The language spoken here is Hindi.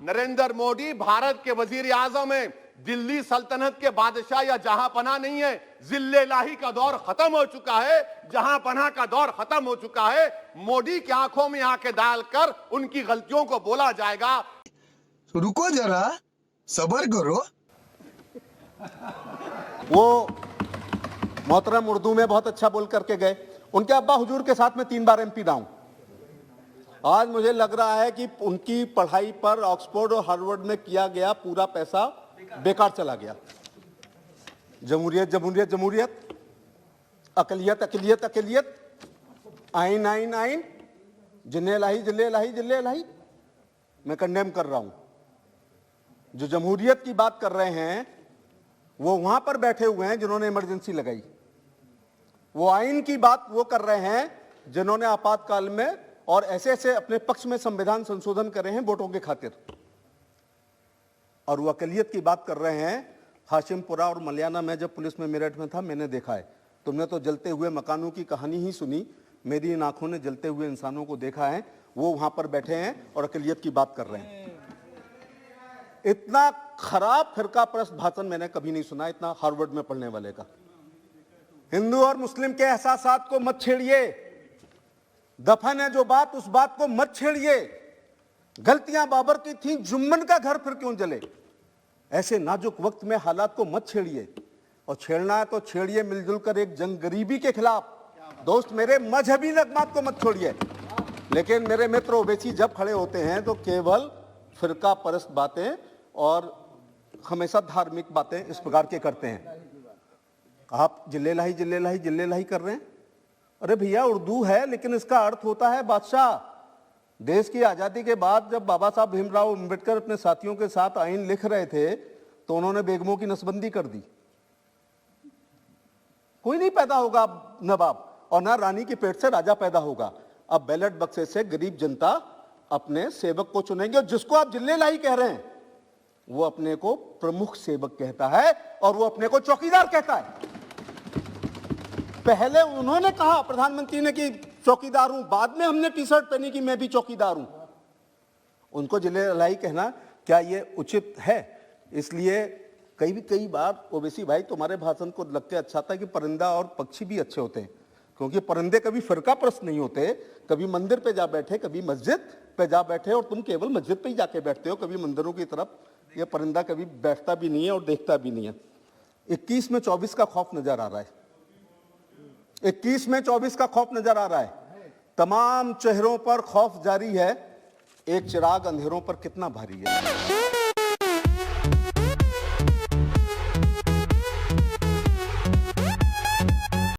नरेंद्र मोदी भारत के वजीर आजम है, दिल्ली सल्तनत के बादशाह या जहांपना नहीं है। जिल्लेलाही का दौर खत्म हो चुका है, जहांपना का दौर खत्म हो चुका है। मोदी की आंखों में आंखें डालकर उनकी गलतियों को बोला जाएगा। रुको जरा, सब्र करो। वो मोहतरम उर्दू में बहुत अच्छा बोल करके गए। उनके अब्बा हुजूर के साथ में 3 बार एमपी रहा हूं। आज मुझे लग रहा है कि उनकी पढ़ाई पर ऑक्सफोर्ड और हार्वर्ड में किया गया पूरा पैसा बेकार चला गया। जमहूरियत जमहूरियत जमहूरियत, अकलियत अकलियत अकलियत, आइन आइन आइन, जिन्ने लाही जिले लाही जिले लाही। मैं कंडेम कर रहा हूं। जो जमहूरियत की बात कर रहे हैं वो वहां पर बैठे हुए हैं जिन्होंने इमरजेंसी लगाई। वो आइन की बात वो कर रहे हैं जिन्होंने आपातकाल में और ऐसे ऐसे अपने पक्ष में संविधान संशोधन करे हैं वोटों के खातिर। और वो अकलियत की बात कर रहे हैं हाशिमपुरा और मलियाना में जब पुलिस में मेरठ में था मैंने देखा है। तुमने तो जलते हुए मकानों की कहानी ही सुनी, मेरी इन आंखों ने जलते हुए इंसानों को देखा है। वो वहां पर बैठे हैं और अकलियत की बात कर रहे हैं। इतना खराब फिरका परस्त भाषण मैंने कभी नहीं सुना, इतना हार्वर्ड में पढ़ने वाले का। हिंदू और मुस्लिम के एहसासात को मत छेड़िए, दफन है जो बात उस बात को मत छेड़िए। गलतियां बाबर की थी, जुम्मन का घर फिर क्यों जले। ऐसे नाजुक वक्त में हालात को मत छेड़िए, और छेड़ना है तो छेड़िए मिलजुल कर एक जंग गरीबी के खिलाफ। दोस्त मेरे, मजहबी नगमात को मत छोड़िए। लेकिन मेरे मित्र ओवैसी जब खड़े होते हैं तो केवल फिरका परस्त बातें और हमेशा धार्मिक बातें इस प्रकार के करते हैं। आप जिले लाही जिले लाही जिले लाही कर रहे हैं। अरे भैया, उर्दू है लेकिन इसका अर्थ होता है बादशाह। देश की आजादी के बाद जब बाबा साहब भीमराव अंबेडकर अपने साथियों के साथ आइन लिख रहे थे तो उन्होंने बेगमों की नसबंदी कर दी। कोई नहीं पैदा होगा नवाब, और ना रानी के पेट से राजा पैदा होगा। अब बैलेट बक्से से गरीब जनता अपने सेवक को चुनेंगे, और जिसको आप जिले लाई कह रहे हैं वो अपने को प्रमुख सेवक कहता है और वो अपने को चौकीदार कहता है। पहले उन्होंने कहा, प्रधानमंत्री ने, कि चौकीदार हूं, बाद में हमने टी शर्ट पहनी कि मैं भी चौकीदार हूं। उनको जिले लाई कहना क्या ये उचित है? इसलिए कई बार ओवैसी भाई तुम्हारे भाषण को लगते अच्छा था कि परिंदा और पक्षी भी अच्छे होते हैं, क्योंकि परिंदे कभी फिरका परस्त नहीं होते। कभी मंदिर पे जा बैठे, कभी मस्जिद पे जा बैठे, और तुम केवल मस्जिद पे ही जाके बैठते हो, कभी मंदिरों की तरफ। ये परिंदा कभी बैठता भी नहीं है और देखता भी नहीं है। 21 में 24 का खौफ नजर आ रहा है। 21 में 24 का खौफ नजर आ रहा है। तमाम चेहरों पर खौफ जारी है। एक चिराग अंधेरों पर कितना भारी है।